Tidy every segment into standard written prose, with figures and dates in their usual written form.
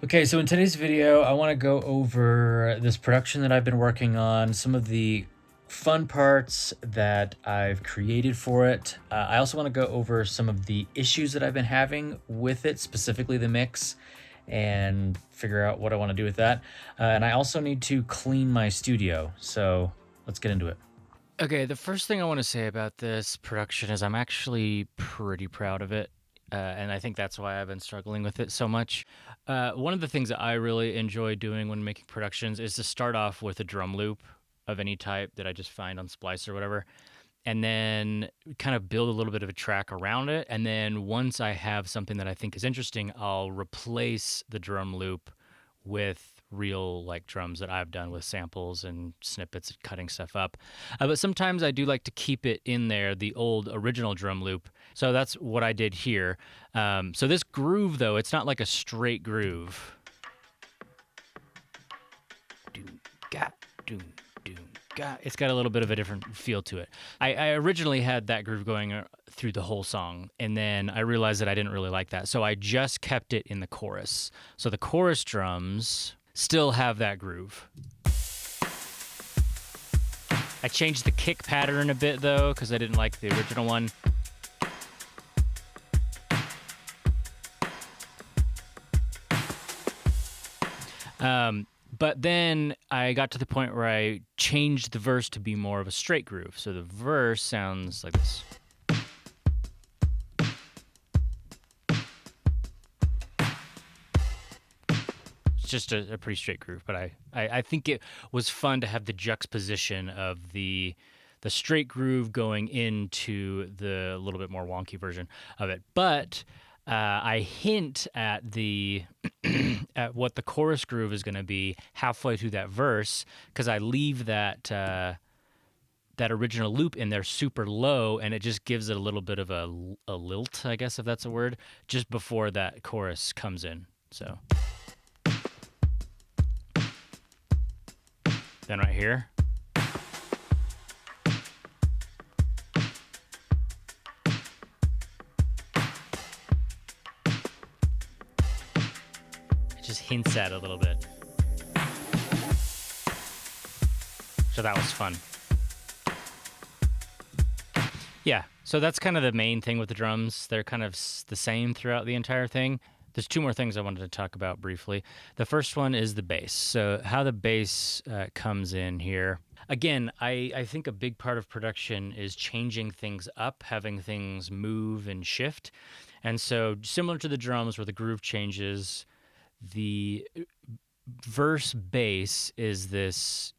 Okay, so in today's video, I want to go over this production that I've been working on, some of the fun parts that I've created for it. I also want to go over some of the issues that I've been having with it, specifically the mix, and figure out what I want to do with that. And I also need to clean my studio, so let's get into it. Okay, the first thing I want to say about this production is I'm actually pretty proud of it. And I think that's why I've been struggling with it so much. One of the things that I really enjoy doing when making productions is to start off with a drum loop of any type that I just find on Splice or whatever, and then kind of build a little bit of a track around it. And then once I have something that I think is interesting, I'll replace the drum loop with real like drums that I've done with samples and snippets and cutting stuff up. But sometimes I do like to keep it in there, the old original drum loop. So that's what I did here. So this groove, though, it's not like a straight groove. Doom, ga, doom, doom, ga. It's got a little bit of a different feel to it. I originally had that groove going through the whole song, and then I realized that I didn't really like that. So I just kept it in the chorus. So the chorus drums still have that groove. I changed the kick pattern a bit, though, because I didn't like the original one. But then I got to the point where I changed the verse to be more of a straight groove. So the verse sounds like this. It's just a pretty straight groove, but I think it was fun to have the juxtaposition of the straight groove going into the little bit more wonky version of it. But I hint at the at what the chorus groove is going to be halfway through that verse because I leave that original loop in there super low, and it just gives it a little bit of a lilt, I guess, if that's a word, just before that chorus comes in. So then right here. It just hints at it a little bit. So that was fun. Yeah, so that's kind of the main thing with the drums. They're kind of the same throughout the entire thing. There's two more things I wanted to talk about briefly. The first one is the bass. So how the bass comes in here. Again, I think a big part of production is changing things up, having things move and shift. And so similar to the drums where the groove changes, the verse bass is this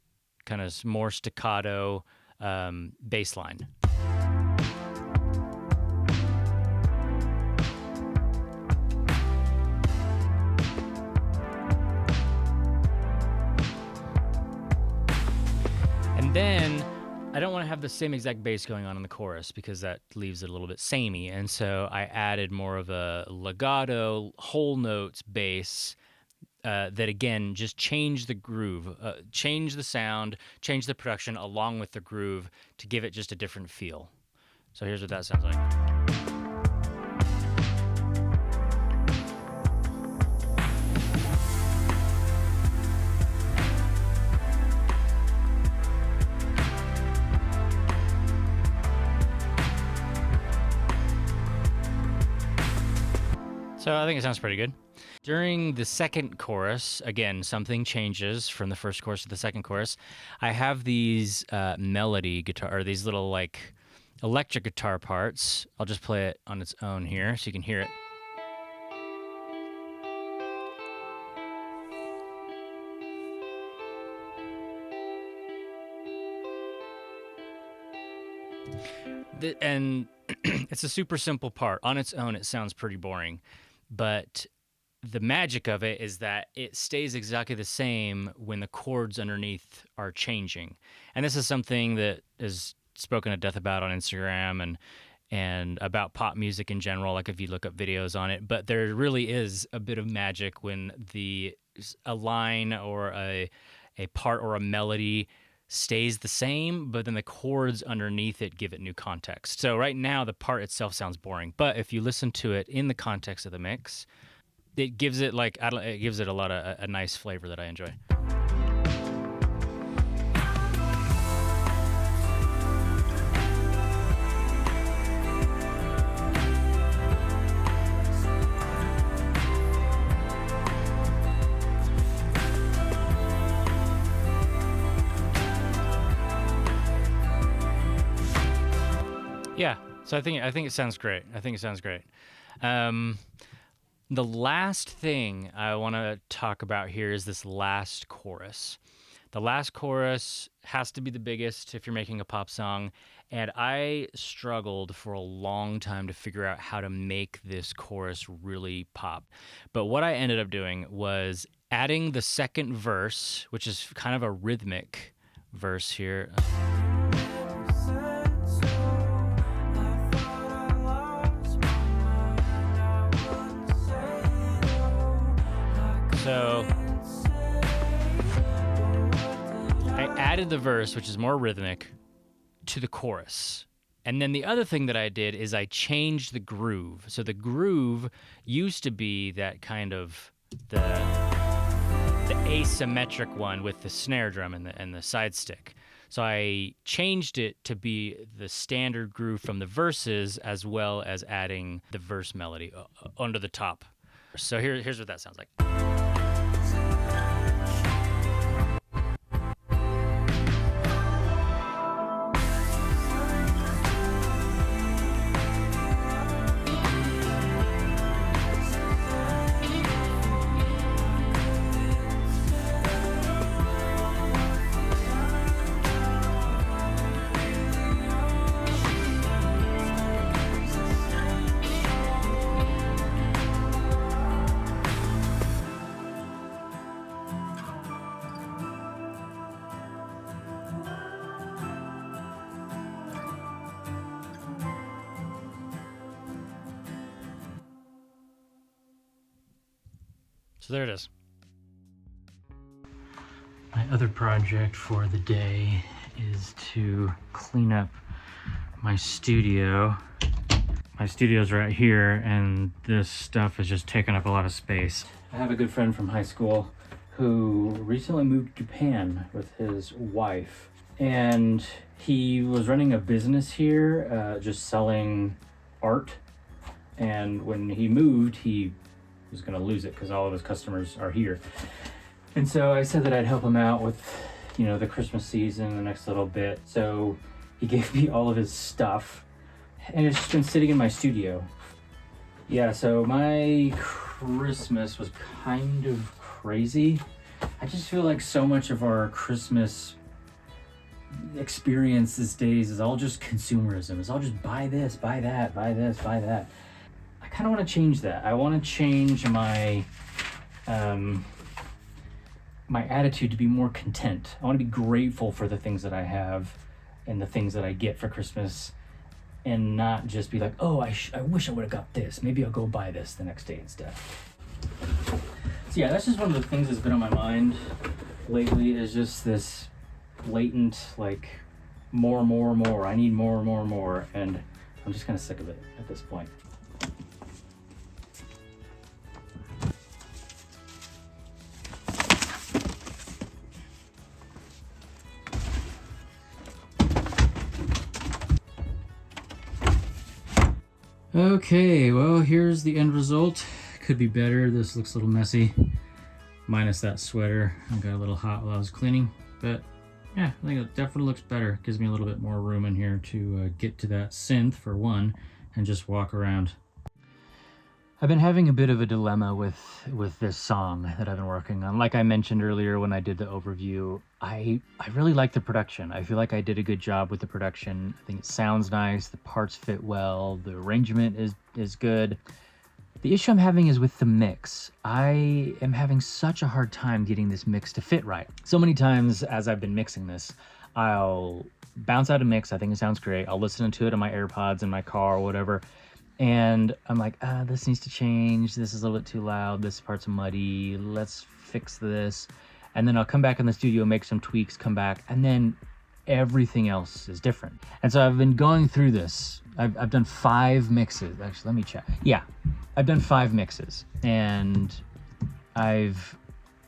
kind of more staccato bass line. And then I don't want to have the same exact bass going on in the chorus because that leaves it a little bit samey. And so I added more of a legato, whole notes bass that, again, just change the groove, change the sound, change the production along with the groove to give it just a different feel. So here's what that sounds like. So I think it sounds pretty good. During the second chorus, again, something changes from the first chorus to the second chorus. I have these melody guitar, or these little like electric guitar parts. I'll just play it on its own here so you can hear it. And it's a super simple part. On its own, it sounds pretty boring, but the magic of it is that it stays exactly the same when the chords underneath are changing. And this is something that is spoken to death about on Instagram and about pop music in general, like if you look up videos on it. But there really is a bit of magic when a line or a part or a melody stays the same, but then the chords underneath it give it new context. So right now the part itself sounds boring, but if you listen to it in the context of the mix, it gives it like I don't, it gives it a lot of a nice flavor that I enjoy. Yeah, so I think it sounds great. I think it sounds great. Um, the last thing I want to talk about here is this last chorus. The last chorus has to be the biggest if you're making a pop song, and I struggled for a long time to figure out how to make this chorus really pop. But what I ended up doing was adding the second verse, which is kind of a rhythmic verse here. So I added the verse, which is more rhythmic, to the chorus. And then the other thing that I did is I changed the groove. So the groove used to be that kind of the asymmetric one with the snare drum and the side stick. So I changed it to be the standard groove from the verses, as well as adding the verse melody under the top. So here's what that sounds like. So there it is. My other project for the day is to clean up my studio. My studio's right here, and this stuff is just taking up a lot of space. I have a good friend from high school who recently moved to Japan with his wife, and he was running a business here, just selling art. And when he moved, he was going to lose it because all of his customers are here. And so I said that I'd help him out with, the Christmas season, the next little bit. So he gave me all of his stuff, and it's just been sitting in my studio. Yeah, so my Christmas was kind of crazy. I just feel like so much of our Christmas experience these days is all just consumerism. It's all just buy this, buy that, buy this, buy that. I kind of want to change that. I want to change my my attitude to be more content. I want to be grateful for the things that I have and the things that I get for Christmas, and not just be like, oh, I wish I would have got this. Maybe I'll go buy this the next day instead. So yeah, that's just one of the things that's been on my mind lately, is just this latent, like, more. I need more. And I'm just kind of sick of it at this point. Okay, well, here's the end result. Could be better. This looks a little messy, minus that sweater. I got a little hot while I was cleaning, but yeah, I think it definitely looks better. Gives me a little bit more room in here to get to that synth for one, and just walk around. I've been having a bit of a dilemma with this song that I've been working on. Like I mentioned earlier when I did the overview, I really like the production. I feel like I did a good job with the production. I think it sounds nice, the parts fit well, the arrangement is good. The issue I'm having is with the mix. I am having such a hard time getting this mix to fit right. So many times as I've been mixing this, I'll bounce out a mix, I think it sounds great, I'll listen to it on my AirPods in my car or whatever, and I'm like, this needs to change, this is a little bit too loud, this part's muddy, let's fix this. And then I'll come back in the studio, make some tweaks, come back, and then everything else is different. And so I've been going through this. I've done 5 mixes. Actually, let me check. Yeah, I've done 5 mixes, and I've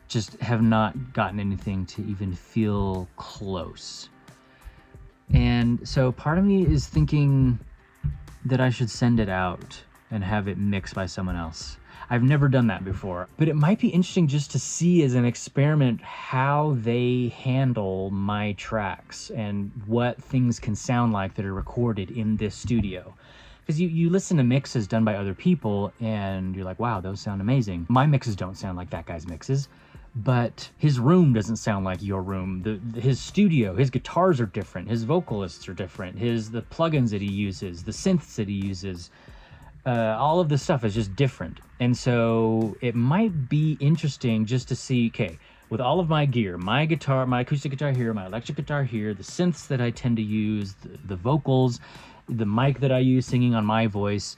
just have not gotten anything to even feel close. And so part of me is thinking that I should send it out and have it mixed by someone else. I've never done that before, but it might be interesting just to see as an experiment how they handle my tracks and what things can sound like that are recorded in this studio. Because you listen to mixes done by other people and you're like, wow, those sound amazing. My mixes don't sound like that guy's mixes, but his room doesn't sound like your room. His studio, his guitars are different, his vocalists are different, the plugins that he uses, the synths that he uses, all of this stuff is just different. And so it might be interesting just to see, okay, with all of my gear, my guitar, my acoustic guitar here, my electric guitar here, the synths that I tend to use, the vocals, the mic that I use singing on my voice,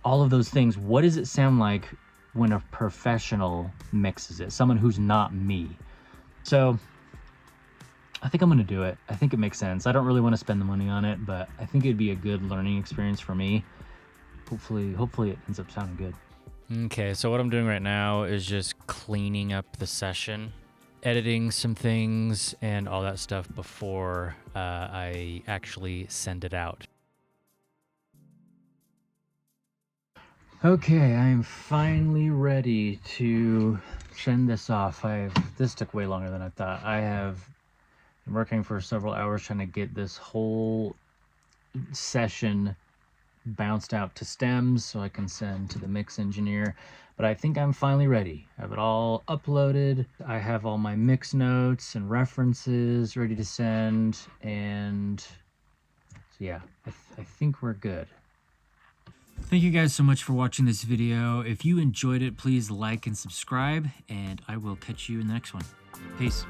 all of those things, what does it sound like when a professional mixes it, someone who's not me? So I think I'm gonna do it. I think it makes sense. I don't really want to spend the money on it, but I think it'd be a good learning experience for me. Hopefully it ends up sounding good. Okay, so what I'm doing right now is just cleaning up the session, editing some things and all that stuff before I actually send it out. Okay, I am finally ready to send this off. This took way longer than I thought. I have been working for several hours trying to get this whole session bounced out to stems so I can send to the mix engineer. But I think I'm finally ready. I have it all uploaded. I have all my mix notes and references ready to send. And so yeah, I think we're good. Thank you guys so much for watching this video. If you enjoyed it, please like and subscribe, and I will catch you in the next one. Peace.